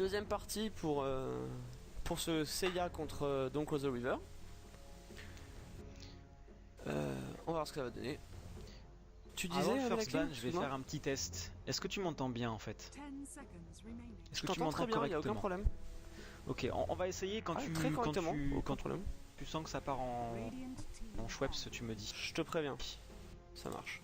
Deuxième partie pour ce Seiya contre Dawn of the River. On va voir ce que ça va donner. Tu disais avant le first Blacky, ban, je vais faire un petit test. Est-ce que tu m'entends bien en fait? Est-ce Je que tu t'entends m'entends très bien, il n'y a aucun correctement? problème. Ok, on va essayer quand tu, très quand correctement, aucun tu problème. sens que ça part en Schweppes, tu me dis. Je te préviens, ça marche.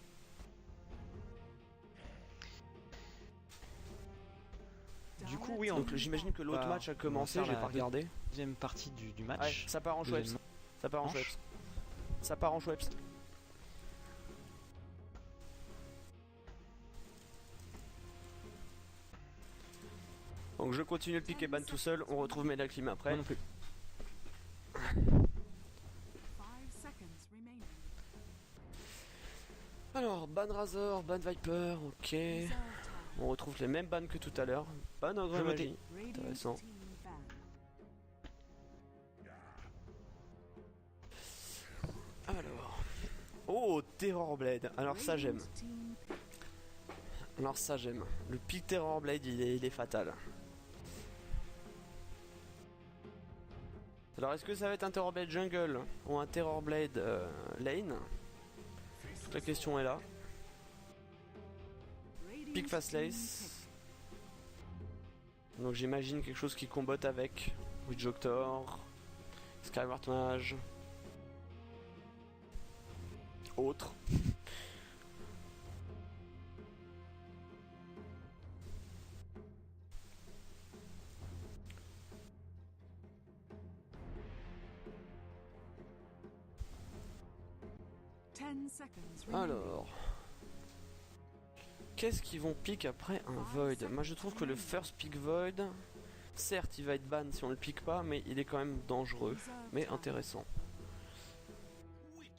Du coup, oui, Donc j'imagine que l'autre match a commencé, j'ai pas regardé. Deuxième partie du match. Ouais, ça part en Schweppes. Ça part en Schweppes. Ça part en Schweppes. Donc je continue le pick et ban tout seul, on retrouve Medaclim après. Moi non plus. Alors, ban Razor, ban Viper, ok. On retrouve les mêmes bans que tout à l'heure. Ban Ogre Magie, intéressant. Alors. Oh, Terrorblade, alors ça j'aime. Alors ça j'aime. Le pick Terrorblade il est fatal. Alors est-ce que ça va être un Terrorblade Jungle ou un Terrorblade Lane? Toute la question est là. Pick Fastlace. Donc j'imagine quelque chose qui combotte avec Witch Doctor, Skyward Mage, autre. Alors, qu'est-ce qu'ils vont pick après un Void? Moi je trouve que le first pick Void, certes il va être ban si on le pick pas, mais il est quand même dangereux, mais intéressant.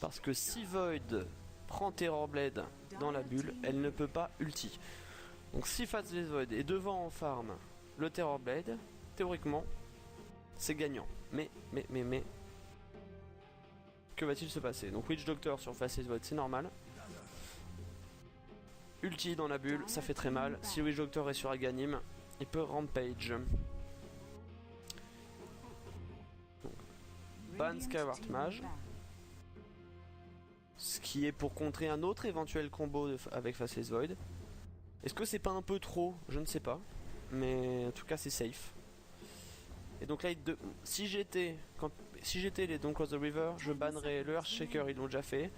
Parce que si Void prend Terrorblade dans la bulle, elle ne peut pas ulti. Donc si Fastlace Void est devant en farm le Terrorblade, théoriquement c'est gagnant. Mais que va-t-il se passer? Donc Witch Doctor sur Fastlace Void c'est normal. Ulti dans la bulle, ça fait très mal. Si Witch Doctor est sur Aghanim, il peut Rampage. Ban Skyward Mage. Ce qui est pour contrer un autre éventuel combo avec Fastlace Void. Est-ce que c'est pas un peu trop? Je ne sais pas. Mais en tout cas c'est safe. Et donc là, si j'étais les Dawn of the River, je bannerais le Earthshaker, ils l'ont déjà fait.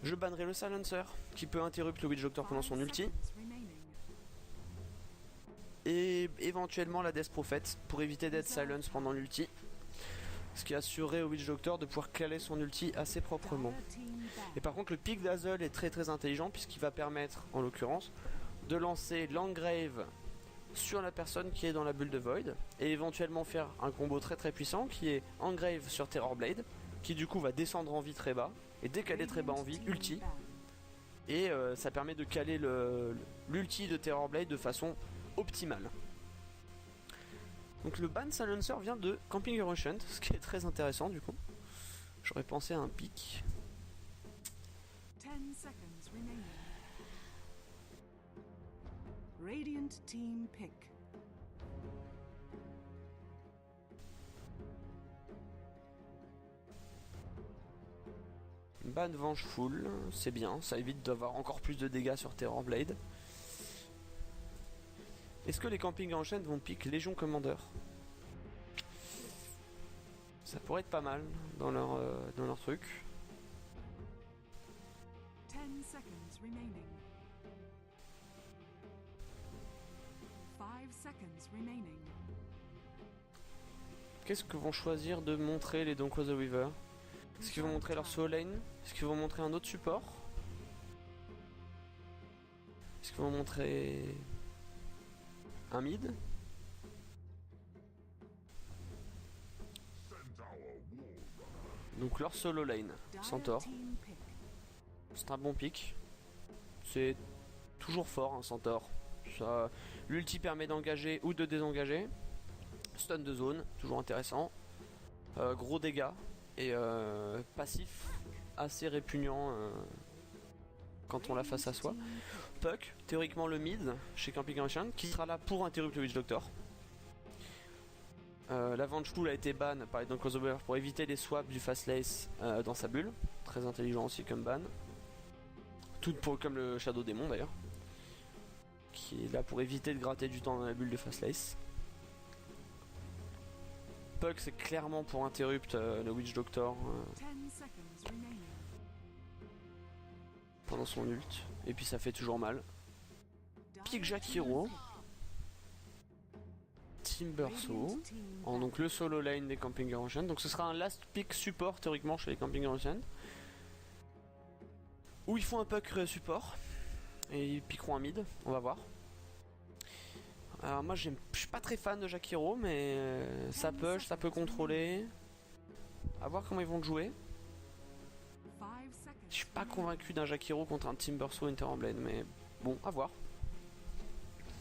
Je bannerais le Silencer, qui peut interrumpre le Witch Doctor pendant son ulti. Et éventuellement la Death Prophet, pour éviter d'être silence pendant l'ulti. Ce qui assurerait au Witch Doctor de pouvoir caler son ulti assez proprement. Et par contre le pick d'Azel est très très intelligent, puisqu'il va permettre, en l'occurrence, de lancer l'Engrave sur la personne qui est dans la bulle de Void, et éventuellement faire un combo très très puissant qui est Engrave sur Terrorblade, qui du coup va descendre en vie très bas, et dès qu'elle est très bas en vie, ulti, et ça permet de caler l'ulti de Terrorblade de façon optimale. Donc le ban Silencer vient de Camping Russian, ce qui est très intéressant du coup. J'aurais pensé à un pick. 10 seconds remaining. Radiant team pick. Ban Vengeful, c'est bien, ça évite d'avoir encore plus de dégâts sur Terrorblade. Est-ce que les Camping Ancient vont pick Légion Commander? Ça pourrait être pas mal dans leur truc. 10 seconds remaining. 5 seconds remaining. Qu'est-ce que vont choisir de montrer les Dawn of the River? Est-ce qu'ils vont montrer leur solo lane? Est-ce qu'ils vont montrer un autre support? Est-ce qu'ils vont montrer un mid? Donc leur solo lane, Centaur. C'est un bon pick. C'est toujours fort un Centaur. L'ulti permet d'engager ou de désengager. Stun de zone, toujours intéressant. Gros dégâts. Et passif assez répugnant quand on l'a face à soi. Puck, théoriquement le mid chez Camping Ancient, qui sera là pour interrumpre le Witch Doctor. La Vengeful a été ban par les Crossover pour éviter les swaps du Fastlace dans sa bulle. Très intelligent aussi comme ban. Tout comme le Shadow Démon d'ailleurs. Qui est là pour éviter de gratter du temps dans la bulle de Fastlace. Puck c'est clairement pour interrupt le Witch Doctor 10 seconds remaining. pendant son ult. Et puis ça fait toujours mal. Pick Jakiro. Timbersaw. En donc le solo lane des Camping Ocean. Donc ce sera un last pick support théoriquement chez les Camping Ocean. Où ils font un Puck support. Et ils piqueront un mid. On va voir. Alors moi je suis pas très fan de Jakiro, mais ça push, ça peut contrôler. A voir comment ils vont le jouer. Je suis pas convaincu d'un Jakiro contre un Timbersaw Interblade, mais bon, à voir.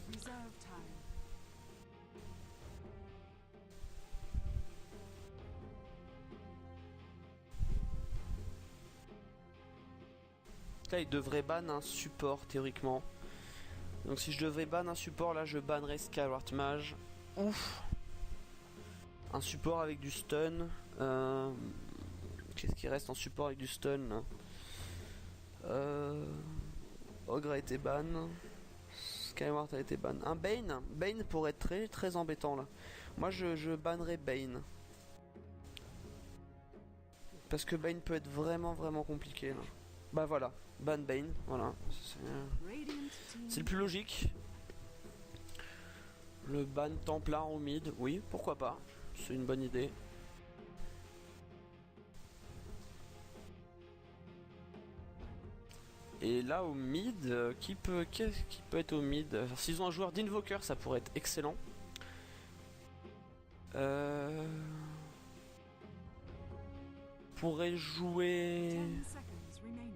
Reserve time. Là il devrait ban un support théoriquement. Donc si je devais ban un support, là je bannerais Skyward Mage. Ouf. Un support avec du stun. Qu'est-ce qui reste en support avec du stun là? Ogre a été ban. Skyward a été ban. Un Bane. Bane pourrait être très très embêtant là. Moi je bannerais Bane. Parce que Bane peut être vraiment vraiment compliqué là. Bah voilà. Ban Bane. Voilà. C'est le plus logique. Le ban Templar au mid. Oui, pourquoi pas. C'est une bonne idée. Et là au mid, qui peut être au mid? S'ils ont un joueur d'invoker, ça pourrait être excellent. Pourrait jouer. 10 seconds remaining.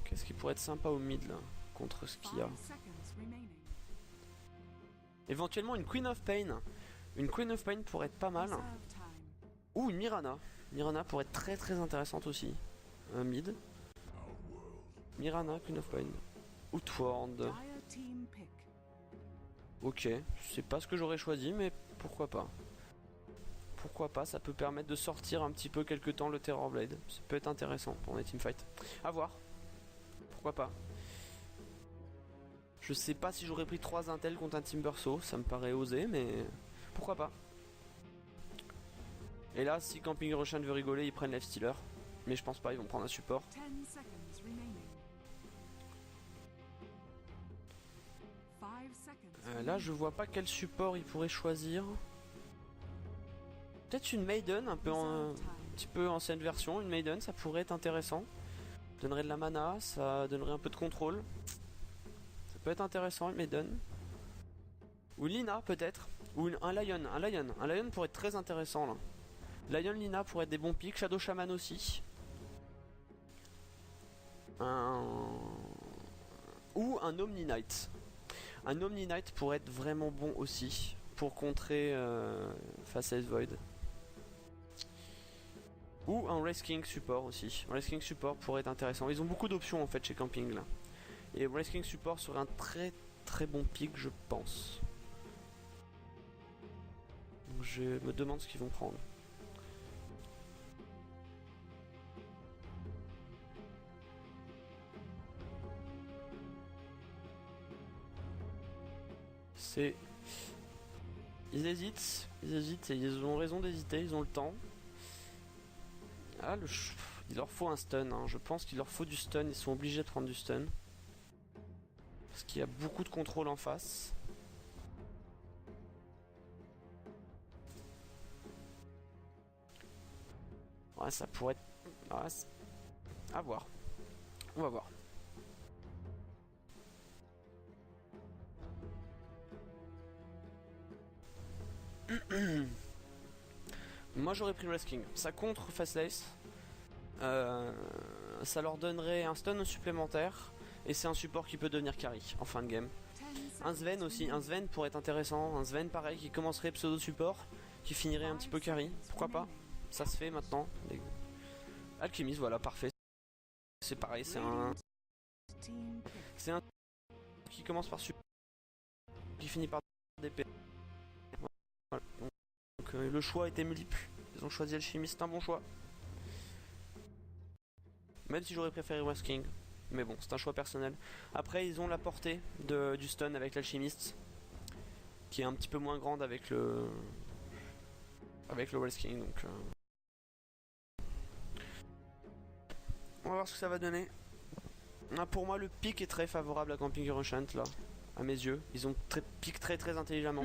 Qu'est-ce qui pourrait être sympa au mid là contre ce qu'il y a? 5 seconds remaining. Éventuellement une Queen of Pain. Une Queen of Pain pourrait être pas mal. Reserve time. Ou une Mirana. Mirana pourrait être très très intéressante aussi. Mid. Mirana, Queen of Pain. Outward. Dire team pick. Ok, c'est pas ce que j'aurais choisi, mais pourquoi pas. Pourquoi pas, ça peut permettre de sortir un petit peu quelque temps le Terrorblade. Ça peut être intéressant pour les teamfights. A voir. Pourquoi pas. Je sais pas si j'aurais pris 3 Intel contre un Timbersaw, ça me paraît osé, mais pourquoi pas. Et là, si Camping Russian veut rigoler, ils prennent Life Stealer. Mais je pense pas, ils vont prendre un support. 10 seconds remaining. 5 seconds. Là, je vois pas quel support ils pourraient choisir. Peut-être une Maiden, un petit peu ancienne version. Une Maiden, ça pourrait être intéressant. Donnerait de la mana, ça donnerait un peu de contrôle. Ça peut être intéressant, une Maiden. Ou Lina, peut-être. Ou un Lion. Un Lion pourrait être très intéressant, là. Lion, Lina pourrait être des bons pics. Shadow Shaman aussi. Ou un Omni Knight. Un Omni Knight pourrait être vraiment bon aussi pour contrer Faceless Void. Ou un Race King support aussi. Un Race King support pourrait être intéressant. Ils ont beaucoup d'options en fait chez Camping là. Et Race King support serait un très très bon pick je pense. Donc je me demande ce qu'ils vont prendre. C'est... Ils hésitent et ils ont raison d'hésiter, ils ont le temps. Ah, il leur faut un stun, hein. Je pense qu'il leur faut du stun, ils sont obligés de prendre du stun. Parce qu'il y a beaucoup de contrôle en face. Ouais, ça pourrait être... Ouais, à voir. On va voir. Moi j'aurais pris le Resking. Ça contre Fastless. Ça leur donnerait un stun supplémentaire. Et c'est un support qui peut devenir carry en fin de game. Un Sven aussi. Un Sven pourrait être intéressant. Un Sven pareil qui commencerait pseudo support. Qui finirait un petit peu carry. Pourquoi pas. Ça se fait maintenant. Alchemist, voilà, parfait. C'est pareil, c'est un... C'est un qui commence par support. Qui finit par DP. Donc le choix était multiple. Ils ont choisi Alchimiste, un bon choix. Même si j'aurais préféré West King. Mais bon, c'est un choix personnel. Après, ils ont la portée du stun avec l'Alchimiste, qui est un petit peu moins grande avec le West King. Donc, on va voir ce que ça va donner. Pour moi, le pick est très favorable à Camping Rushant, là, à mes yeux. Ils ont pick très très intelligemment.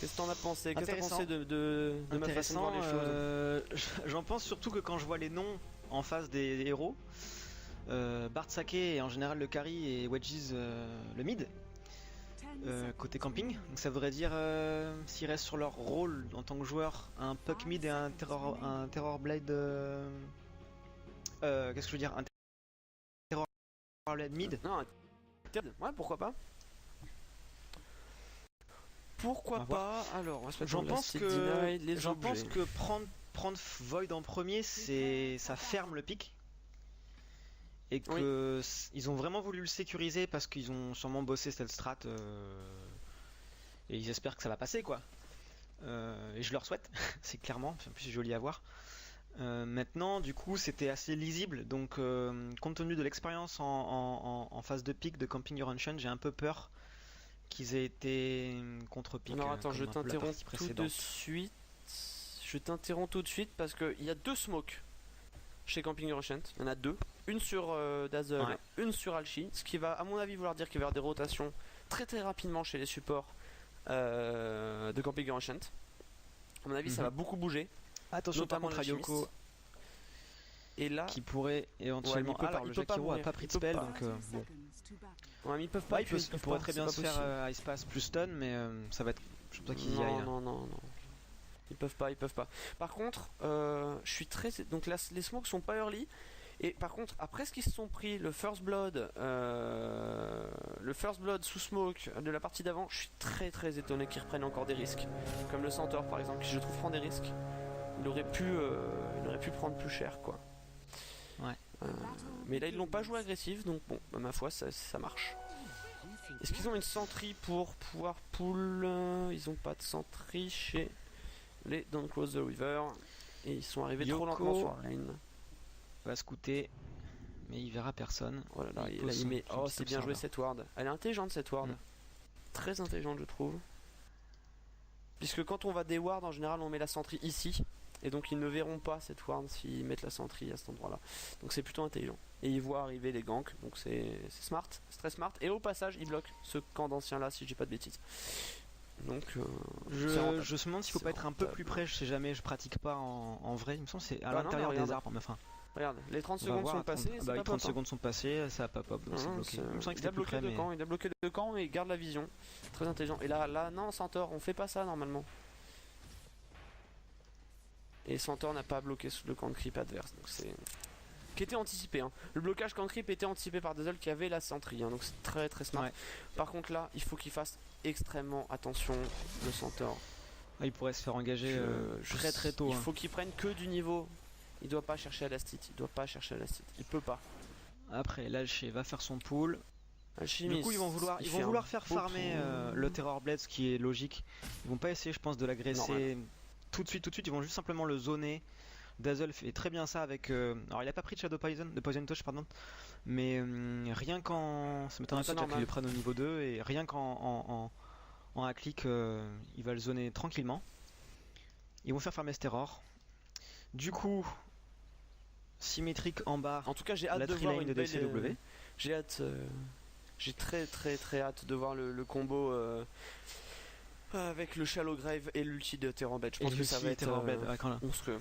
Qu'est-ce que t'en as pensé? Qu'est-ce que t'as pensé de ma façon de voir les choses? J'en pense surtout que quand je vois les noms en face des héros, Bard Sake est en général le carry et Wedges le mid, 10 seconds côté camping. remaining. Donc ça voudrait dire, s'ils restent sur leur rôle en tant que joueur, un Puck mid et un Terror Blade. Qu'est-ce que je veux dire? Un Terror Blade mid. Non, ouais, pourquoi pas? Pourquoi On va pas? Alors, on va se mettre J'en dans la pense site que deny, les j'en objets. pense que prendre Void en premier, ça ferme le pic. Et que ils ont vraiment voulu le sécuriser parce qu'ils ont sûrement bossé cette strat et ils espèrent que ça va passer quoi. Et je leur souhaite, c'est clairement, en plus c'est joli à voir. Maintenant, du coup, c'était assez lisible, donc compte tenu de l'expérience en phase de pic de Camping Rushant, j'ai un peu peur qu'ils aient été contre-pic. Alors attends, je comme un peu la t'interromps partie tout de précédente. suite. Je t'interromps tout de suite parce qu'il y a 2 smokes chez Camping Rushant. Il y en a 2. Une sur Dazzle, Ouais. une sur Alchi. Ce qui va, à mon avis, vouloir dire qu'il va y avoir des rotations très très rapidement chez les supports de Camping Rushant. À mon avis, ça Mhm. va beaucoup bouger. Attention par notamment contre à Yoko l'alchimiste. Et là, qui pourrait éventuellement. Ouais, mais il peut pas- Alors il le peut pas Jakiro a mourir. pas pris de Il peut spell pas. donc 30 bon. seconds to battle. ouais, mais ils peuvent pas. Ouais, il pourrait pas, très bien c'est se pas faire possible. Ice Pass plus stun, mais ça va être. Je pense pas qu'ils y Non, aillent. non, non, non. Ils peuvent pas. Par contre, je suis très. Donc là, les smokes sont pas early. Et par contre, après ce qu'ils se sont pris, le First Blood sous smoke de la partie d'avant, je suis très très étonné qu'ils reprennent encore des risques. Comme le Centaure par exemple, qui je trouve prend des risques. Il aurait pu prendre plus cher quoi. Ouais. Mais là ils l'ont pas joué agressif, donc bon, bah, ma foi ça marche. Est-ce qu'ils ont une sentry pour pouvoir pull? Ils ont pas de sentry chez les Don't Close the River. Et ils sont arrivés trop Yoko. lentement sur la lane. Va scouter, mais il verra personne. Oh là là, Il là, pose il met. son Oh, petit c'est bien joué observer. cette ward. Elle est intelligente cette ward. Mm. Très intelligente, je trouve. Puisque quand on va des wards, en général, on met la sentry ici. Et donc ils ne verront pas cette ward s'ils mettent la sentry à cet endroit-là. Donc c'est plutôt intelligent. Et ils voient arriver les ganks. Donc c'est smart. C'est très smart. Et au passage, ils bloquent ce camp d'anciens là, si j'ai pas de bêtises. Donc c'est rentable. Je me demande s'il faut C'est pas être un peu rentable. plus près. Je sais jamais, je pratique pas en vrai. Il me semble que c'est à Bah non, l'intérieur non, des regarde. arbres. Mais enfin, Regarde, les 30 on va secondes voir, sont attends. passées. Ah c'est bah, pas les 30 pop, hein. secondes sont passées, ça a pas pop, donc c'est Non, bloqué. c'est- Il me semble que il a c'était plus bloqué près, le mais. camp, il a bloqué le camp et il garde la vision. Très intelligent. Et là non, Centaure, on fait pas ça normalement. Et Centaure n'a pas bloqué le camp de creep adverse. Donc c'est. Qui était anticipé. Hein. Le blocage camp de creep était anticipé par Dazzle qui avait la sentry. Hein, donc c'est très très smart. Ouais. Par contre là, il faut qu'il fasse extrêmement attention le Centaure. Ah, il pourrait se faire engager très très tôt. Il hein. faut qu'il prenne que du niveau. Il doit pas chercher à la stit. Il peut pas. Après, l'Alché va faire son pool. Alchimiste, Du coup, ils vont il vouloir fait un faire beau farmer pool. le Terror Blade, ce qui est logique. Ils vont pas essayer, je pense, de l'agresser tout de suite. Ils vont juste simplement le zoner. Dazzle fait très bien ça avec. Alors, il a pas pris de Shadow Poison, de Poison Touch, pardon. Mais rien qu'en. Ça m'étonnerait Non, c'est pas déjà qu'il normal. le prenne au niveau 2. Et rien qu'en un clic, il va le zoner tranquillement. Ils vont faire farmer ce Terror. Du coup, symétrique en bas. En tout cas, j'ai hâte La de voir trilane une de belle. DCW. J'ai hâte. J'ai très très très hâte de voir le combo avec le Shallow Grave et l'ulti de Terror Bed. Je pense que ça va être Terror Blade. Ouais, quand là. monstrueux.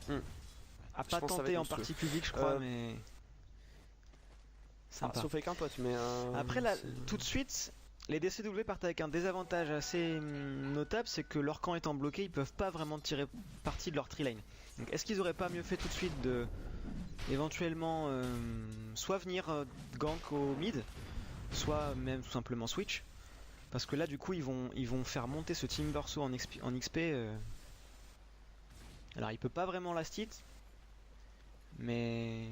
A Je pas pense que ça va tenté être en monstrueux. partie publique, je crois, Euh, mais. Ah, Sympa. sauf avec un pote, mais. Après, là, c'est- tout de suite, les DCW partent avec un désavantage assez notable, c'est que leur camp étant bloqué, ils peuvent pas vraiment tirer parti de leur tree lane. Donc, est-ce qu'ils auraient pas mieux fait tout de suite de éventuellement soit venir gank au mid, soit même tout simplement switch, parce que là, du coup, ils vont faire monter ce Timbersaw en XP. Alors, il peut pas vraiment last hit, mais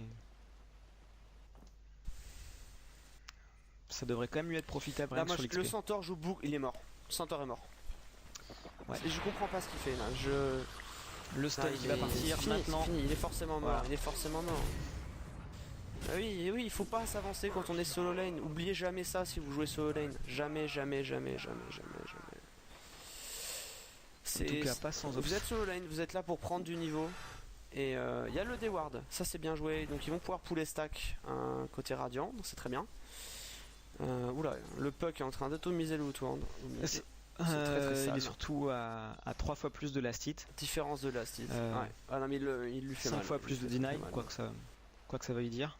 ça devrait quand même lui être profitable Là, rien que moi, sur le l'XP. Centaure joue beaucoup. Il est mort. Centaure est mort. Ouais. Et je comprends pas ce qu'il fait là. Le stun qui va partir fini, maintenant. c'est fini, il est forcément mort. Voilà. Il est forcément mort. Ah oui, et oui, il faut pas s'avancer quand on est solo lane. Oubliez jamais ça si vous jouez solo lane. Jamais. En tout cas, pas sans Vous êtes solo lane, vous êtes là pour prendre du niveau. Et il y a le D-Ward, ça c'est bien joué. Donc ils vont pouvoir pouler stack côté Radiant, donc c'est très bien. Oula, le puck est en train d'atomiser le Woodward. C'est très il sale. est surtout à 3 fois plus de last hit, Différence de last hit. Euh, Ouais. Ah non mais il lui fait 5 mal. fois Il plus de lui fait deny, mal. quoi que ça veuille dire.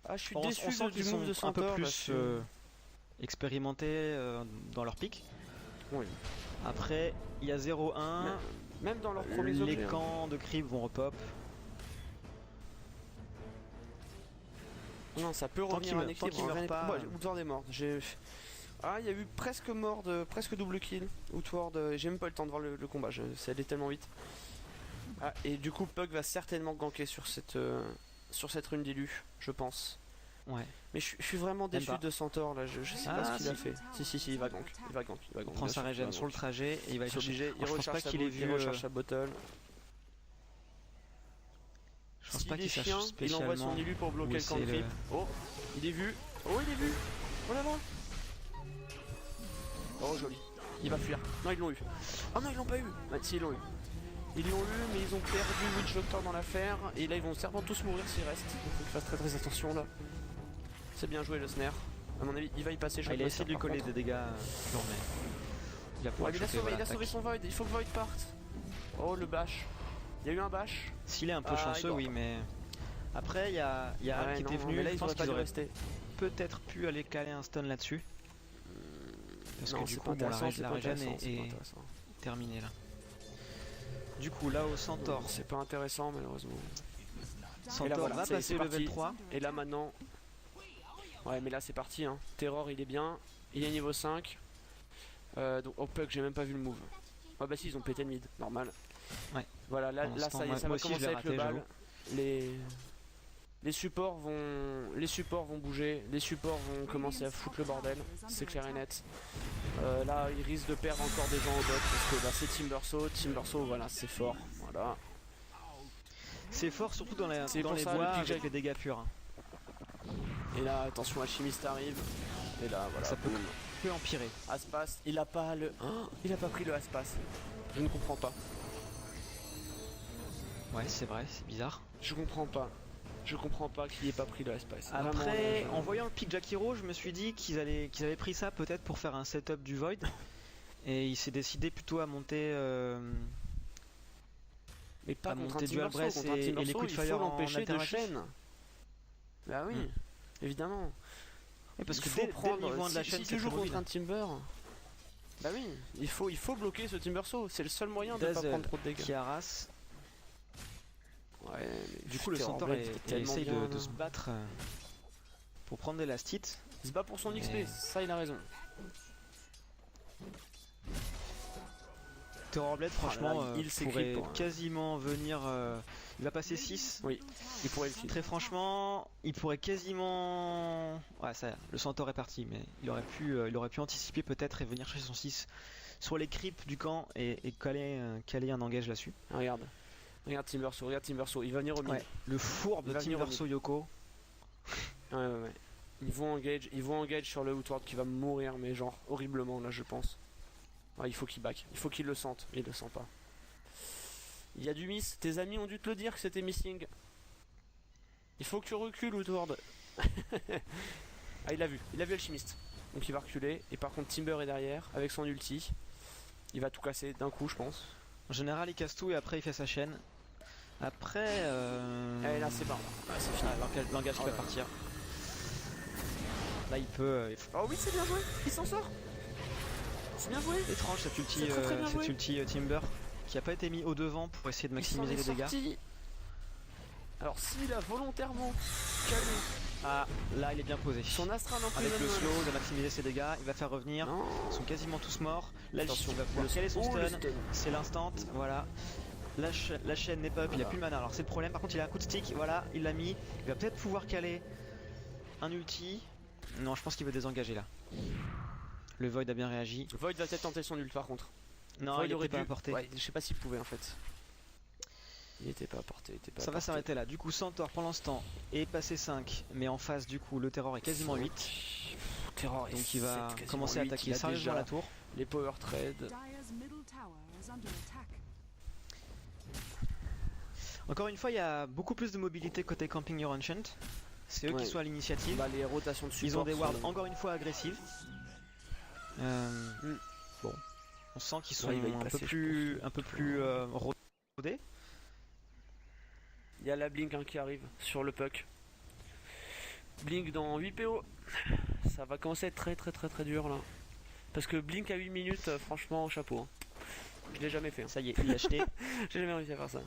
Ah je suis On déçu sent du qu'ils move de sont un peu Centaure. plus expérimentés dans leur pick. Oui. Après, il y a 0-1. Même dans leurs premiers Les objets. camps de creep vont repop. Non, ça peut Tant revenir qu'il un me- tant équilibre. qu'il meurt pas, Woodward est mort. Ah, il y a eu presque mort presque double kill. Woodward, j'ai même pas eu le temps de voir le combat. Ça allait tellement vite. Ah, et du coup, Puck va certainement ganker sur cette rune d'élu, je pense. Ouais. Mais je suis vraiment Même déçu pas. de Centaure là. Je sais pas Ah, ce qu'il a si. fait. Si, il va gank. Il va gank. Il prend sa régène sur le trajet et il va Il aller est chercher. obligé. Il Je pense recharge pas qu'il ait vu. il recharge sa bottle. Je pense S'il pas est qu'il sache chien, il envoie son spécialement. élu pour bloquer où le camp de c'est le- creep. Oh, il est vu. Oh, il est vu. Oh là là. Oh, joli. Il va fuir. Non, ils l'ont eu. Oh non, ils l'ont pas eu. Ah, si, ils l'ont eu. Ils l'ont eu, mais ils ont perdu Witch Doctor dans l'affaire. Et là, ils vont certainement tous mourir s'ils restent. Donc, faut qu'ils fassent très attention là. C'est bien joué le snare. À mon avis, il va y passer. Ah, il a essayé de lui coller des dégâts. Non, mais. Il a Ouais, pouvoir mais il a choper, sauvé, voilà, il a sauvé tac. son Void. Il faut que Void parte. Oh, le bash. Il y a eu un bash. S'il est un peu Ah, chanceux, il oui, doit- mais. Après, il y a Al Ouais, qui non, était non, venu. mais là, Je ils pense auraient pas qu'ils dû auraient rester. peut-être pu aller caler un stun là-dessus. Parce Non, que du c'est coup, pas bon, intéressant, c'est la pas régène intéressant, c'est pas est intéressant. terminée là. Du coup, là au Centaure, C'est pas intéressant malheureusement. Centaure voilà, va c'est passer level parti. 3. Et là maintenant. Ouais, mais là c'est parti. Hein. Terror il est bien. Il est niveau 5. Donc au Puck, j'ai même pas vu le move. Ah bah si, ils ont pété le mid, normal. Ouais. Voilà, là, Pendant là ce temps, ça y est, moi ça va aussi, je commencer l'ai à être le raté, bal. Les supports vont bouger, les supports vont commencer à foutre le bordel, c'est clair et net. Là, ils risquent de perdre encore des gens au bot parce que bah, c'est Timbersaw, voilà, c'est fort, voilà. C'est fort surtout dans les, C'est dans pour les ça, le bois pick avec jack. les dégâts purs. Hein. Et là, attention, Alchimiste arrive. Et là, voilà. Ça peut boum. Peut empirer. Aspas, il a pas le. Oh, il a pas pris le Aspas. Je ne comprends pas. Ouais, c'est vrai, c'est bizarre. Je comprends pas qu'il ait pas pris le Aspas. Vraiment, Après, là, en voyant le pick Jakiro, je me suis dit qu'ils avaient pris ça peut-être pour faire un setup du Void. Et il s'est décidé plutôt à monter. Mais pas à contre un monter Dual Timbersaw, Breath contre un et Timbersaw, Liquid il faut Fire en l'empêcher de alternatif. chaîne. Bah oui, évidemment. Et parce Il que faut dès le prendre, niveau 1 de la si chaîne, tu c'est joues très contre mobile. un Timber, bah oui, il faut bloquer ce Timbersaw. C'est le seul moyen de pas Dazzle prendre trop de dégâts. qui harasse. Ouais, mais Du coup, le Terror Centaure Blade, il est tellement essaye bien, de là. se battre pour prendre des lastites. Il se bat pour son XP, Mais- ça il a raison. Terror Blade, franchement, il s'écrit pourrait pour un- quasiment venir. Il va passer 6. Oui, il pourrait le kill. Très franchement, il pourrait quasiment. Ouais, ça, le Centaure est parti, mais il aurait pu anticiper peut-être et venir chercher son 6 sur les creeps du camp et caler un engage là-dessus. Regarde Timbersaw, il va venir au mid. Ouais, le fourbe Il de va venir au Timbersaw Yoko. Ouais. Ils vont engage sur le Woodward qui va mourir, mais genre horriblement là, je pense. Ouais, il faut qu'il back, il faut qu'il le sente, mais il le sent pas. Il y a du miss, tes amis ont dû te le dire que c'était missing. Il faut que tu recules, Woodward. Ah, il a vu Alchimiste. Donc il va reculer, et par contre Timber est derrière, avec son ulti. Il va tout casser d'un coup, je pense. En général, il casse tout et après il fait sa chaîne. Après. Et là, c'est bon. Ah, c'est fini. L'engage qui Oh va là là. partir. Là, il peut. Oh oui, c'est bien joué, il s'en sort. C'est bien joué. Étrange cette ulti, C'est très bien joué. Timber qui a pas été mis au devant pour essayer de maximiser les dégâts. Sorti. Alors s'il a volontairement calé Ah, là il est bien posé. son Astral Avec le Imprisonment. slow, il a maximisé ses dégâts, il va faire revenir. Non. Ils sont quasiment tous morts. Là, Attention, il va pouvoir caler son Oh, le stun. stun. C'est l'instant, voilà. La chaîne n'est pas up, il a plus de mana. Alors c'est le problème. Par contre, il a un coup de stick, voilà, il l'a mis. Il va peut-être pouvoir caler un ulti. Non, je pense qu'il va désengager là. Le Void a bien réagi. Void va peut-être tenter son ult par contre. Non, Void il aurait aurait pas dû. apporté. Ouais, je sais pas s'il pouvait en fait. Il était pas apporté, Ça va s'arrêter là. Du coup, Centaure pour l'instant est passé 5, mais en face, du coup, le Terror est quasiment 8. Terror est Donc il va 7, quasiment commencer à 8, attaquer il a sérieusement déjà la tour. les power trade. Dire's middle tower is under attack. Encore une fois, il y a beaucoup plus de mobilité côté Camping Your Enchant. C'est eux Ouais. qui sont à l'initiative. Bah, les rotations de support. Ils ont des wards sont- encore une fois agressives. Bon, on sent qu'ils sont Ouais, il va y un passer, peu plus rodés. Il y a la Blink hein, qui arrive sur le puck. Blink dans 8 PO. Ça va commencer à être très dur là. Parce que Blink à 8 minutes, franchement, chapeau. Hein. Je l'ai jamais fait. Hein. Ça y est, il l'a acheté. J'ai jamais réussi à faire ça.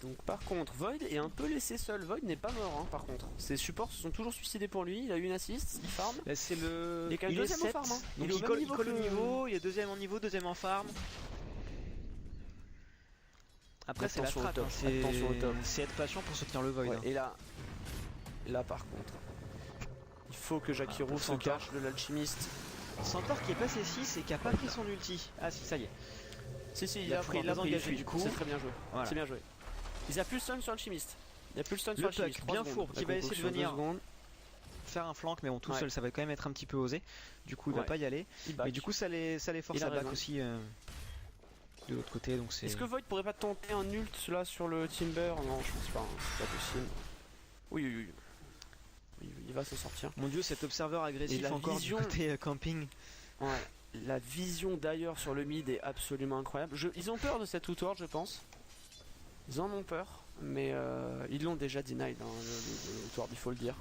Donc par contre, Void est un peu laissé seul. Void n'est pas mort hein, par contre. Ses supports se sont toujours suicidés pour lui. Il a eu une assist, il farm. Bah, c'est le. Il est quand même il est deuxième en 7, farm, hein. donc Il est au il même colle, niveau il colle que au le- niveau, il est deuxième en niveau, deuxième en farm. Après c'est la Attention au strat, top, hein, attention au top. c'est être patient pour soutenir le Void. Ouais, hein. et là par contre, il faut que Jakiro pour se Centaure. cache de l'alchimiste. Centaure qui est passé 6 et qui a pas pris son ulti. Ah si, ça y est. Si, il Il a a pris pris, les engagés, du coup. C'est très bien joué. Voilà. C'est bien joué. Il a plus le stun sur l'alchimiste. Il a plus le stun sur Le l'alchimiste. puck, 3 bien secondes. fourbe, qui La va essayer de concoction, 2 venir secondes. faire un flank, mais bon, tout Ouais. seul ça va quand même être un petit peu osé. Du coup, il va Ouais. pas y aller. Il back. Mais du coup, ça les force Il a à back raison. aussi de l'autre côté. Donc c'est. Est-ce que Void pourrait pas tenter un ult là sur le Timber? Non, je pense pas. Hein. C'est pas possible. Oui. Il va s'en sortir. Mon dieu, cet observeur agressif la encore vision- du côté camping. Ouais. La vision d'ailleurs sur le mid est absolument incroyable. Ils ont peur de cette outward, je pense. Ils en ont peur, mais ils l'ont déjà denied, hein, le outward, il faut le dire.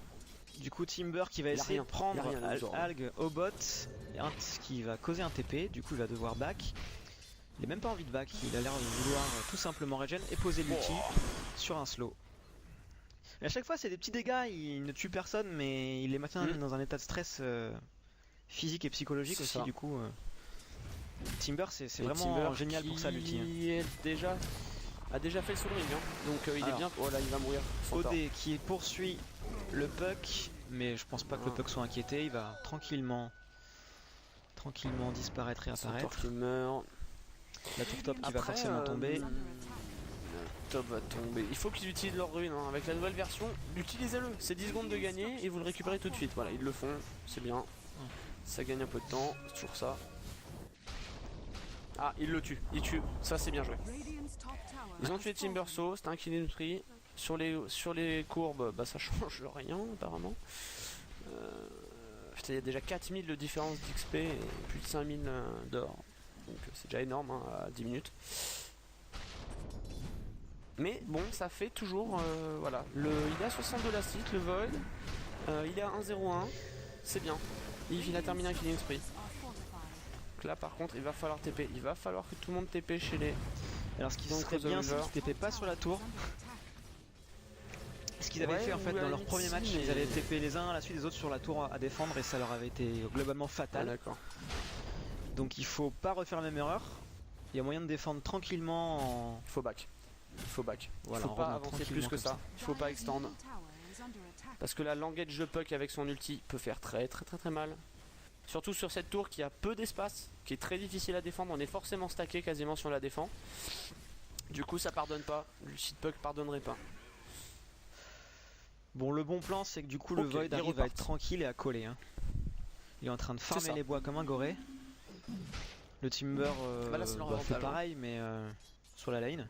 Du coup, Timber qui va Il a essayer rien. de prendre Il a rien, le genre. Alg au bot, et ce qui va causer un TP. Du coup, il va devoir back. Il a même pas envie de back, il a l'air de vouloir tout simplement regen et poser l'ulti sur un slow. Et à chaque fois, c'est des petits dégâts, il ne tue personne, mais il les maintient dans un état de stress physique et psychologique C'est aussi. ça. Du coup, Timber, c'est Et vraiment Timber génial pour ça, l'ulti. qui a déjà fait le Soul Ring, hein. Donc il est Alors, bien. Oh là, il va mourir. Centaure. OD qui poursuit le puck, mais je pense pas que le puck soit inquiété, il va tranquillement disparaître et apparaître. Centaure qui meurt. La tour top qui va Après, forcément tomber. Top va tomber. Il faut qu'ils utilisent leur ruine hein. Avec la nouvelle version. Utilisez-le. C'est 10 secondes de gagner et vous le récupérez tout de suite. Voilà, ils le font. C'est bien. Ça gagne un peu de temps. C'est toujours ça. Ah, ils le tuent. Ils tuent. Ça, c'est bien joué. Radiant's top tower Ils ont has tué Timbersaw. C'était un kill inutile. Sur les courbes, bah ça change rien apparemment. Putain, il y a déjà 4000 de différence d'XP et plus de 5000 d'or. Donc c'est déjà énorme hein, à 10 minutes. Mais bon, ça fait toujours. Voilà. Il est à 62 la site, le Void. Il est à 1-0-1. C'est bien. Il a terminé un killing spree. are fortified. Donc là par contre, il va falloir TP. Il va falloir que tout le monde TP chez les. Alors ce qui Donc, serait aux bien, c'est Oliver. qu'ils TP pas sur la tour. Under attack. Ce qu'ils avaient Ouais, fait en fait ou à dans la leur limite, premier si, match, mais- ils avaient TP les uns à la suite des autres sur la tour à défendre et ça leur avait été globalement Ah, fatal. d'accord. Donc il faut pas refaire la même erreur. Il y a moyen de défendre tranquillement en... Il faut back. Il faut back. Voilà, il faut en pas revenant avancer plus tranquillement que comme ça. Il faut pas Dire's extendre. middle tower is under attack. Parce que la language de puck avec son ulti peut faire très mal. Surtout sur cette tour qui a peu d'espace, qui est très difficile à défendre. On est forcément stacké quasiment si on la défend. Du coup ça pardonne pas. L'ulti de puck pardonnerait pas. Bon, le bon plan, c'est que du coup le Ok, Void ils arrive à repartent. être tranquille et à coller. Hein. Il est en train de farmer ça. les bois comme un goré. Le Timber Bah là, c'est leur fait avantage, pareil, mais sur la lane.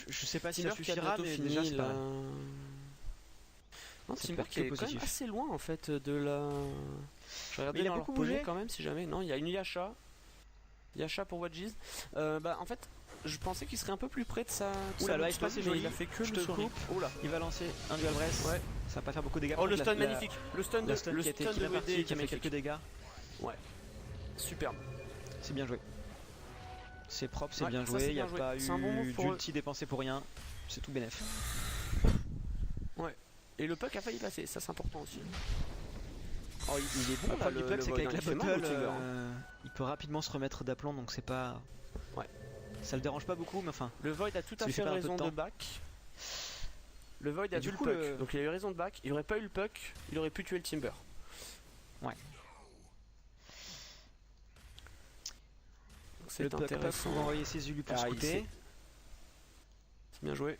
Je sais pas si ça Timber qui a suffira, bientôt mais fini, déjà c'est pas là. mal. Non, Ça Timber peut être qui que est quand même positif. assez loin en fait de la. Je vais regarder Mais il a dans leur beaucoup poney bougé. quand même si jamais. Non, il y a une Yasha. Yasha pour Wadjiz. Bah en fait, je pensais qu'il serait un peu plus près de sa. Oula, sa le stun, Ice Pass est mais joli. Il a fait que Je le te souris. coupe. Oula. Il va lancer un dual breath. Ouais. Ça va pas faire beaucoup de dégâts. Oh le Par stun contre, magnifique. Le stun La stun le qui a été stun de réparti, WD qui a fait magnifique. quelques dégâts. Superbe. C'est bien joué. C'est propre, c'est Ouais, bien ça, joué. c'est Il n'y a bien joué. pas C'est un bon move eu pour eux. d'ulti dépensé pour rien. C'est tout bénef. Et le puck a failli passer, ça c'est important aussi. Oh, il est bon Le là, problème du le puck, c'est Void, qu'avec hein, la il fait mal bottle, au Timber. il peut rapidement se remettre d'aplomb, donc c'est pas. Ouais. Ça le dérange pas beaucoup, mais enfin. Le Void a tout Ça à lui fait fait perdre un peu raison de de temps. back. Le Void a Et vu du le coup, puck, le- donc il a eu raison de back. Il aurait pas eu le puck, il aurait pu tuer le Timber. Ouais. Donc Le c'est puck intéressant. pour envoyer ses Zulus pour Ah, il scouter. C'est bien joué.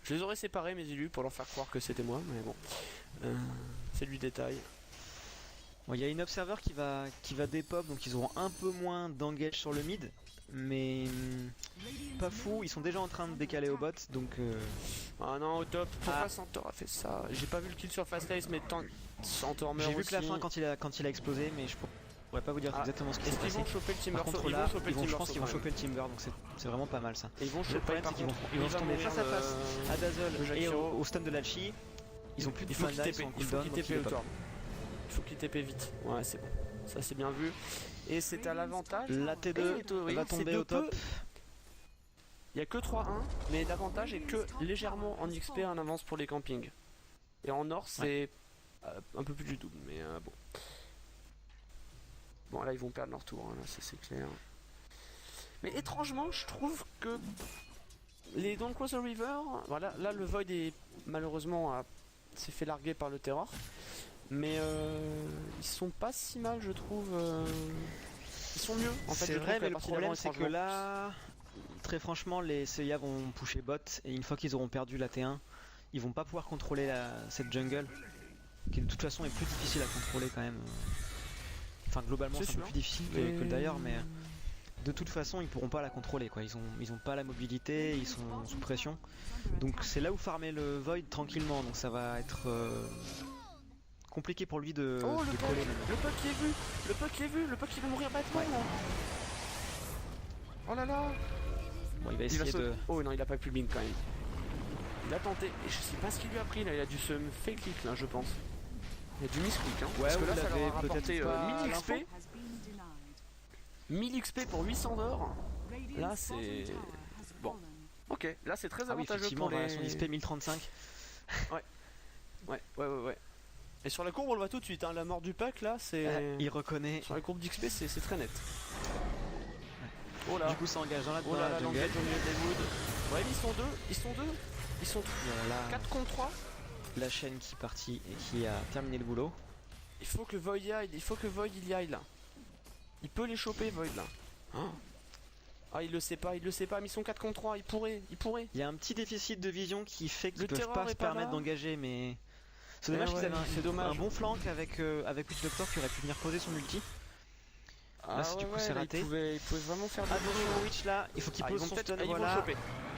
Je les aurais séparés mes élus pour leur faire croire que c'était moi, mais bon. C'est du détail. Bon, il y a une observer qui va dépop, donc ils auront un peu moins d'engage sur le mid. Mais pas fou, ils sont déjà en train de décaler au bot, donc Ah non, au top. Pourquoi Ah. Centaur a fait ça? J'ai pas vu le kill sur Fast Ace, mais Centaur meurt j'ai vu aussi. que la fin quand il a explosé, mais je pourrais pas vous dire Ah, exactement ce qui Est-ce s'est qu'ils passé. vont choper le Timber? Par contre Ils là, vont choper le Timber. je pense qu'ils vont Sauf choper le Timber, donc c'est vraiment pas mal ça. Et ils vont Le choper problème, par c'est qu'ils contre. ils vont il se va tomber mourir face à face à Dazzle le et Jakiro. au stun de l'Alchi. Ils ont plus de Il faut qu'il mana, ils TP, sont en il faut cooldown, qu'il donc TP il est au pas- tour. Il faut qu'il TP vite. Ouais, c'est bon. Ça c'est bien vu. Et c'est à l'avantage. La T2 oui, va c'est tomber de au top. peu. Il y a que 3-1, mais l'avantage est que légèrement en XP en avance pour les campings. Et en or c'est un peu plus du double, mais bon. Bon là ils vont perdre leur tour, hein, là c'est clair. Mais étrangement je trouve que les Don't Cross the River, voilà, là le Void est malheureusement s'est fait larguer par le Terror. Mais ils sont pas si mal je trouve. Ils sont mieux en fait. C'est je vrai, trouve, mais le la partie problème d'avant, c'est que étrangement. là, très franchement, les CIA vont pusher bot et une fois qu'ils auront perdu la T1, ils vont pas pouvoir contrôler cette jungle qui de toute façon est plus difficile à contrôler quand même. Enfin, globalement, C'est c'est un peu sûr. plus difficile que d'ailleurs, mais de toute façon, ils pourront pas la contrôler quoi. Ils ont pas la mobilité, ils sont sous pression. Donc c'est là où farmer le Void tranquillement. Donc ça va être compliqué pour lui de Oh, le coller maintenant. Le puck qui est vu, le puck qui est vu, le puck qui va mourir bêtement. Ouais. Oh là là. Bon, il va Il va essayer sauter. de. Oh non, il a pas pu blink quand même. Il a tenté. Et je sais pas ce qu'il lui a pris là. Il a dû se fake click là, je pense. Il a dû misclick. Hein. Ouais, Parce que ou là, il ça leur avait a rapporté peut-être pas 1000 l'info. XP. 1000 XP pour 800 d'or. Là, c'est. Bon. Ok, là c'est très Ah oui, avantageux effectivement, pour les. son XP 1035. Ouais. Et sur la courbe, on le voit tout de suite. Hein. La mort du puck là, c'est. Il reconnaît. Sur la courbe d'XP, c'est très net. Oh là. Du coup, ça engage dans la, Oh là là, jungle. l'engage au milieu des woods. Ouais, ils sont deux. Bon, là, 4 contre 3. la chaîne qui est partie et qui a terminé le boulot. Il faut que Void y aille. Il faut que Void il y aille là. Il peut les choper, Void là. Ah, il le sait pas, mais ils sont 4 contre 3. Il pourrait. Il y a un petit déficit de vision qui fait qu'ils Le peuvent terror pas est se pas permettre là. d'engager, mais c'est dommage Eh qu'ils ouais, avaient c'est dommage. un bon flank avec Witch Doctor qui aurait pu venir poser son ulti. Ah, du coup, c'est là, raté. il pouvait vraiment faire des Attention au Witch là, il faut qu'il ils pose vont son peut-être stun, ils vont voilà. choper.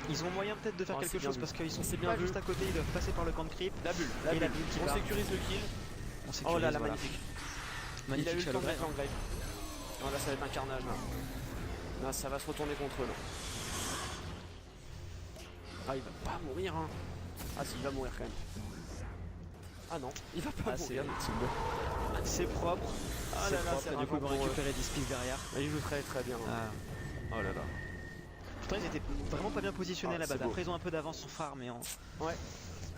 Ils ont moyen peut-être de faire Ah, quelque c'est bien chose vu. parce qu'ils sont C'est bien pas vu. juste à côté, ils doivent passer par le camp de creep. La bulle, Et la bulle qui on part. sécurise le kill. On Oh sécurise, là là, voilà. magnifique. Magnifique Il a eu le temps de Shadowgrave. mettre l'engrave. Oh là, ça va être un carnage là. Là, ça va se retourner contre eux là. Ah, il va pas mourir hein. Ah si, il va mourir quand même. Ah non, il va pas Ah, mourir. C'est propre. Ah là là, propre, c'est et du coup ils vont vraiment pour eux. récupérer 10 pics derrière. Il joue très bien. Ah. Oh là là. Pourtant ils étaient vraiment pas bien positionnés Ah, là-bas. c'est beau. Après ils ont un peu d'avance en farm et en... Ouais.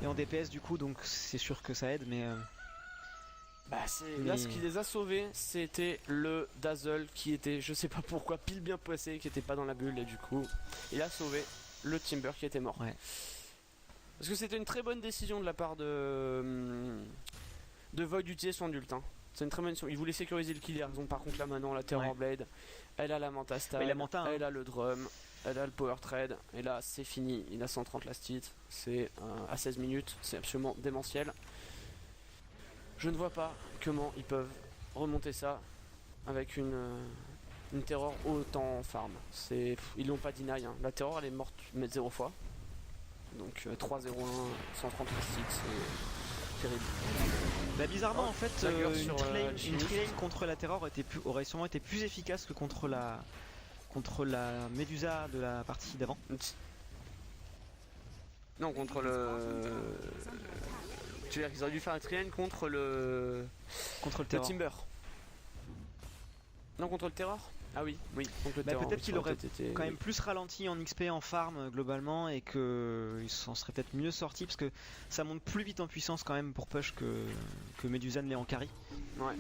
et en DPS du coup, donc c'est sûr que ça aide, mais Bah là Mais- ce qui les a sauvés c'était le Dazzle qui était je sais pas pourquoi pile bien placé, qui était pas dans la bulle et du coup il a sauvé le Timber qui était mort. Ouais. Parce que c'était une très bonne décision de la part de Void d'utiliser son ult. Hein. C'est une très bonne décision. Il voulait sécuriser le kill, ils ont par contre là maintenant la Terror Ouais. Blade, elle a la Manta Style, Mais la Manta, hein. elle a le Drum, elle a le Power Trade et là c'est fini, il a 130 last hit, c'est à 16 minutes, c'est absolument démentiel. Je ne vois pas comment ils peuvent remonter ça avec une terror autant farm. Ils l'ont pas deny. Hein. La terror elle est morte mais 0 fois. Donc 3-0-1, 130 hits, c'est terrible. bah, bizarrement Oh, en fait dagger une sur, tree Alchimiste. lane contre la Terror aurait sûrement été plus efficace que contre la Medusa de la partie d'avant. Non, contre le. Tu veux dire qu'ils auraient dû faire un triangle contre le Contre le le Terror. Timber. Non, contre le Terror. Ah oui, contre le Bah, Terror. peut-être oui, qu'il ça aurait été- quand même plus ralenti en XP en farm globalement et qu'il s'en serait peut-être mieux sorti parce que ça monte plus vite en puissance quand même pour push que Medusa ne l'est en carry. Ouais.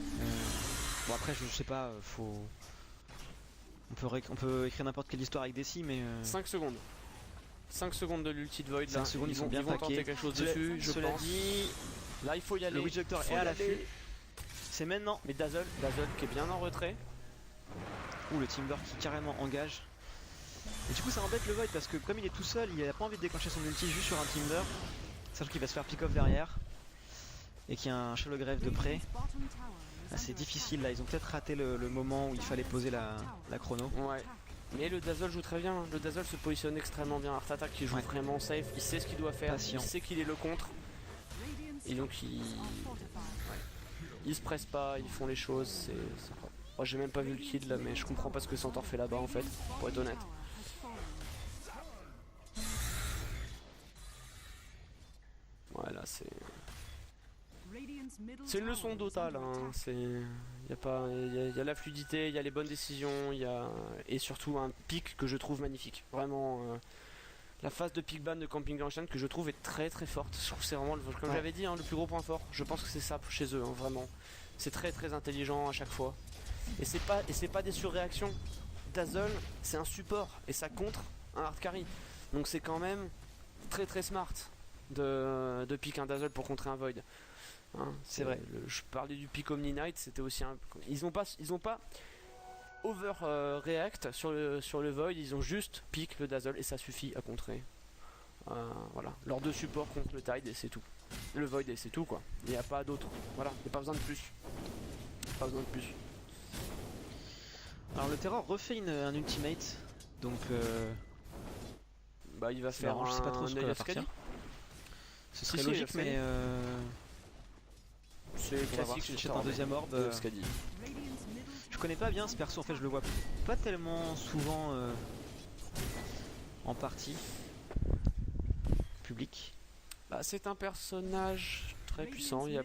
Bon après je sais pas, on peut écrire n'importe quelle histoire avec Desi mais 5 secondes. 5 secondes de l'ulti de Void 5 là. secondes, ils sont bien vont tenter paqués. quelque chose dessus, je Cela pense. dit, Là il faut y aller. le Witch Doctor Faut est à y l'affût. aller. C'est maintenant. Mais Dazzle qui est bien en retrait. Ouh, le Timber qui carrément engage. Et du coup ça embête le Void parce que comme il est tout seul, il a pas envie de déclencher son ulti juste sur un Timber. Sachant qu'il va se faire pick off derrière. Et qu'il y a un Shallow Grave de près. Ah, c'est difficile là, ils ont peut-être raté le moment où il fallait poser la chrono. Ouais. Mais le Dazzle joue très bien. Le Dazzle se positionne extrêmement bien. Art Attack qui joue Ouais. vraiment safe. Il sait ce qu'il doit faire. Patient. Il sait qu'il est le contre. Et donc ils se pressent pas. Ils font les choses. C'est sympa. Moi j'ai même pas vu le kill là, mais je comprends pas ce que Centaure fait là-bas en fait. Pour être honnête. Voilà, c'est une leçon Dota là. Hein. Il y a la fluidité, il y a les bonnes décisions, et surtout un pic que je trouve magnifique. Vraiment, la phase de pick ban de Camping Enchant que je trouve est très très forte. Je trouve que c'est vraiment, comme j'avais dit, hein, le plus gros point fort. Je pense que c'est ça chez eux, hein, vraiment. C'est très très intelligent à chaque fois. Et c'est pas des surréactions. Dazzle, c'est un support et ça contre un hard carry. Donc c'est quand même très très smart de pick un Dazzle pour contrer un Void. Hein, c'est vrai. Je parlais du pick Omni Knight, c'était aussi un. Ils ont pas over react sur le Void, ils ont juste pick le Dazzle et ça suffit à contrer. Voilà, leurs deux supports contre le Tide et c'est tout. Le Void et c'est tout quoi. Il n'y a pas d'autre. Voilà, il n'y a pas besoin de plus. Pas besoin de plus. Alors le Terror refait un ultimate, donc bah il va faire marrant, je sais pas trop ce qu'il va partir. Ce serait logique, mais c'est on va voir si j'achète un deuxième orbe. Je connais pas bien ce perso, en fait je le vois pas tellement souvent en partie public. Bah, c'est un personnage très puissant, il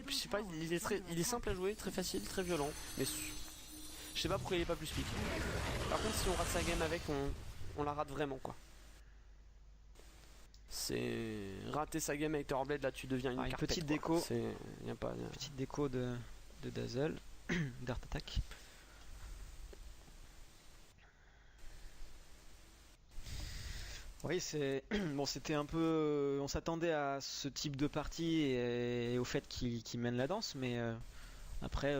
est simple à jouer, très facile, très violent, mais je sais pas pourquoi il est pas plus pique. Par contre si on rate sa game avec, on la rate vraiment quoi. C'est rater sa game avec Terrorblade, là tu deviens une carpette, petite déco. Petite déco de Dazzle, d'Art Attack. Oui, c'est bon, c'était un peu, on s'attendait à ce type de partie et au fait qu'il mène la danse, mais après,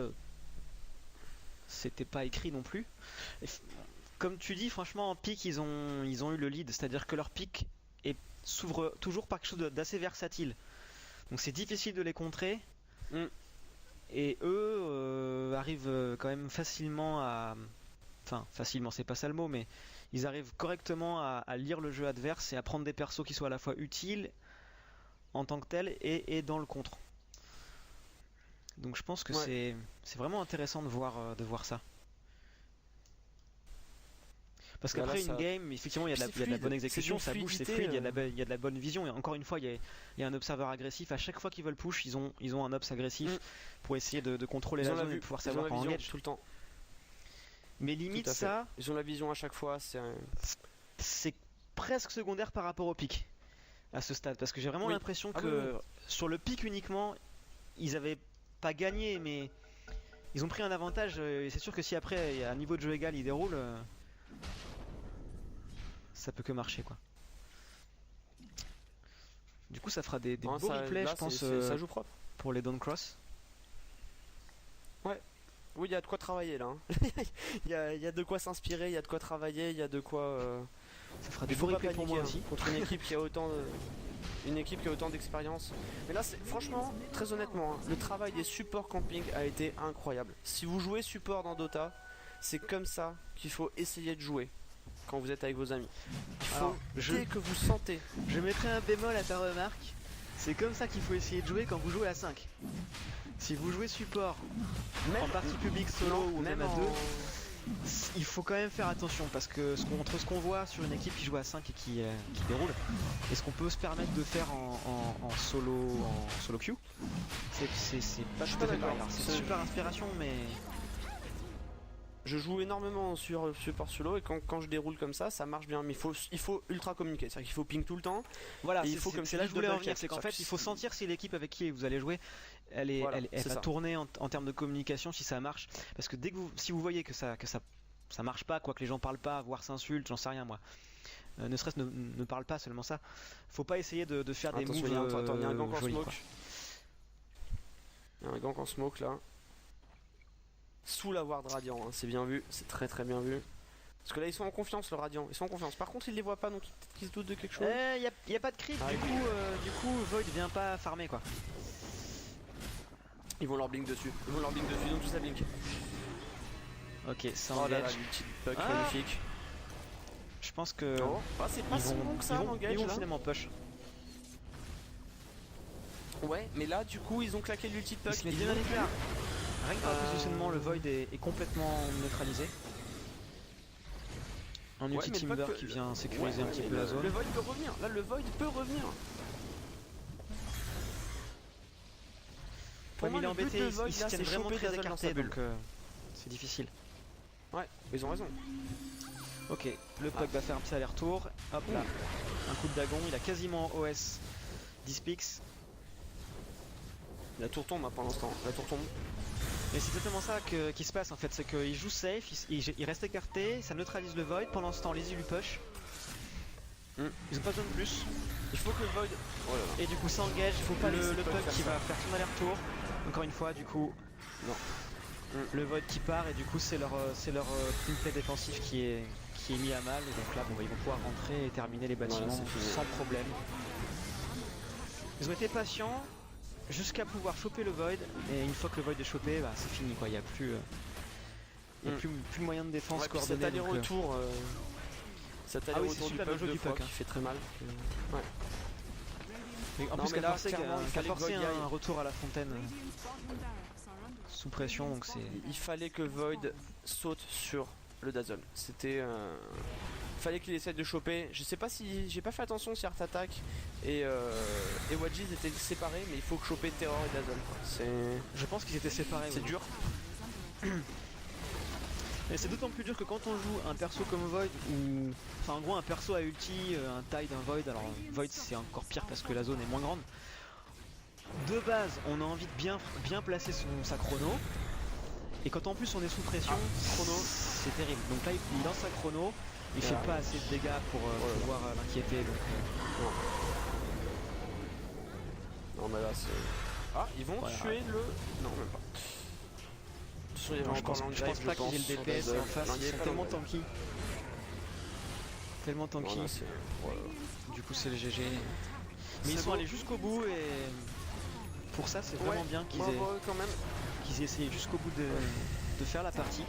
c'était pas écrit non plus. Comme tu dis, franchement, en pick, ils ont eu le lead, c'est-à-dire que leur pick s'ouvre toujours par quelque chose d'assez versatile. Donc c'est difficile de les contrer. Et eux arrivent quand même facilement à... Enfin, facilement, c'est pas ça le mot, mais ils arrivent correctement à lire le jeu adverse et à prendre des persos qui soient à la fois utiles en tant que tels et dans le contre. Donc je pense que c'est vraiment intéressant de voir ça. Parce qu'après une game, effectivement, il y a de la bonne exécution, ça bouge, c'est fluide, il y a de la bonne vision. Et encore une fois, il y a un observeur agressif. À chaque fois qu'ils veulent push, ils ont un ops agressif pour essayer de contrôler la zone et de pouvoir savoir quand engage. Tout le temps. Mais limite ça, ils ont la vision à chaque fois. C'est presque secondaire par rapport au pic à ce stade. Parce que j'ai vraiment l'impression que sur le pic uniquement, ils avaient pas gagné, mais ils ont pris un avantage. Et c'est sûr que si après, il y a un niveau de jeu égal, ils déroulent. Ça peut que marcher quoi. Du coup ça fera des beaux replays je pense ça joue propre. Pour les Dawncross. Ouais. Oui il y a de quoi travailler là. Hein. Il y a de quoi s'inspirer, il y a de quoi travailler, il y a de quoi... Ça fera des beaux replays pour moi aussi. Contre une équipe qui a autant d'expérience. Mais là franchement, très honnêtement, hein, le travail des supports camping a été incroyable. Si vous jouez support dans Dota, c'est comme ça qu'il faut essayer de jouer. Quand vous êtes avec vos amis. Dès que vous sentez. Je mettrai un bémol à ta remarque. C'est comme ça qu'il faut essayer de jouer quand vous jouez à 5. Si vous jouez support, en partie publique solo ou même à 2, il faut quand même faire attention parce que entre ce qu'on voit sur une équipe qui joue à 5 et qui déroule et ce qu'on peut se permettre de faire en solo queue, c'est pas tout à fait pareil. C'est une super inspiration mais... Je joue énormément sur support solo et quand je déroule comme ça marche bien, mais il faut ultra communiquer, c'est-à-dire qu'il faut ping tout le temps. Voilà, c'est là que je voulais en venir, c'est qu'en fait il faut sentir si l'équipe avec qui vous allez jouer elle va tourner en termes de communication, si ça marche, parce que si vous voyez que ça marche pas, quoi, que les gens parlent pas, voire s'insultent, j'en sais rien moi, ne serait-ce ne parle pas seulement ça. Faut pas essayer de faire des Attention, moves il y a un gank en jolis, smoke. quoi. Il y a un gank en smoke là. Sous la ward radiant, hein, c'est bien vu, c'est très très bien vu. Parce que là ils sont en confiance le radiant, ils sont en confiance. Par contre ils les voient pas donc ils se doutent de quelque chose. Y a pas de creep, Ah, du coup Void vient pas farmer quoi. Ils vont leur blink dessus, donc tout ça blink. Ok, ça Oh là là, engage. l'ulti de puck Ah. magnifique. Je pense que Oh, ah, c'est pas ils si bon que ça ils vont l'engage là. finalement push. Ouais, mais là du coup ils ont claqué l'ulti de Il puck. se met Ils bien l'ont les faire. Rien que par le Euh, positionnement, le Void est complètement neutralisé. Un Ouais, ulti mais le Timber Puck qui peut- vient sécuriser un petit mais peu la zone. Le Void peut revenir, là le Void peut revenir. Pour Comme moi, il est le but embêté, de ils Void, se là, tiennent c'est vraiment choper très Dazzle dans sa écartés bulle. donc c'est difficile. Ouais, ils ont raison. Ok, le Puck va faire un petit aller-retour. Hop là, un coup de dagon, il a quasiment OS 10 pix. La tour tombe hein, pour l'instant, la tour tombe. Et c'est exactement ça qui se passe en fait, c'est qu'il joue safe, il reste écarté, ça neutralise le Void, pendant ce temps les lui push. Ils ont pas besoin de plus, Il faut que le Void. Oh là là. et du coup ça engage Faut pas laisser le le Puck Puck faire qui ça. va faire son aller-retour. Encore une fois, du coup, Non. le Void qui part, et du coup c'est leur teamplay défensif qui est mis à mal, et donc là bon, bah, ils vont pouvoir rentrer et terminer les bâtiments c'est fini. sans problème. Ils ont été patients jusqu'à pouvoir choper le Void, et une fois que le Void est chopé, bah, c'est fini quoi, il n'y a plus, plus moyen de défense Ouais, puis cet coordonnée. donc, aller-retour. Cet Ah oui, aller-retour c'est du super bien Puck joué deux du fois Puck, hein. qui fait très mal. mais en Non, plus mais qu'a là, forcé, clairement, il qu'a fallait que forcé Void y aille. un retour à la fontaine Radiant's bottom barracks are under sous pression, donc c'est... Il fallait que Void saute sur le Dazzle. C'était. Fallait qu'il essaye de choper. Je sais pas si. J'ai pas fait attention si Art Attack et Wadjiz étaient séparés, mais il faut que choper Terror et Dazzle. C'est. Je pense qu'ils étaient séparés. C'est oui. dur. Mais c'est d'autant plus dur que quand on joue un perso comme Void ou... Enfin en gros un perso à ulti, un Tide, un Void, alors Void c'est encore pire parce que la zone est moins grande. De base on a envie de bien placer sa chrono. Et quand en plus on est sous pression, chrono, c'est terrible. Donc là il lance sa chrono, il fait pas assez de dégâts pour pouvoir l'inquiéter. Donc, Non, mais là c'est. Ah, ils vont Voilà. tuer le. Non, même pas. Attention, il y avait non, je encore pense l'engage, pas qu'ils aient le DPS en face, ils sont tellement tanky. Tellement tanky. Voilà, c'est. Voilà. Du coup c'est le GG. Mais C'est ils sont beau. allés jusqu'au bout et pour ça c'est vraiment Ouais, bien qu'ils bravo, quand même. aient essayé jusqu'au bout de faire la partie.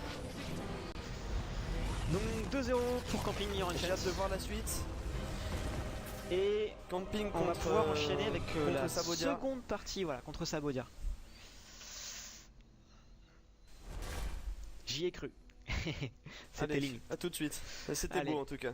Donc 2-0 pour Camping Iron J'ai hâte de voir la suite. et Camping on va contre, pouvoir enchaîner avec contre la Sabodia. seconde partie, voilà, contre Sabodia. J'y ai cru. C'était Allez, limite. à tout de suite. C'était Allez. beau en tout cas.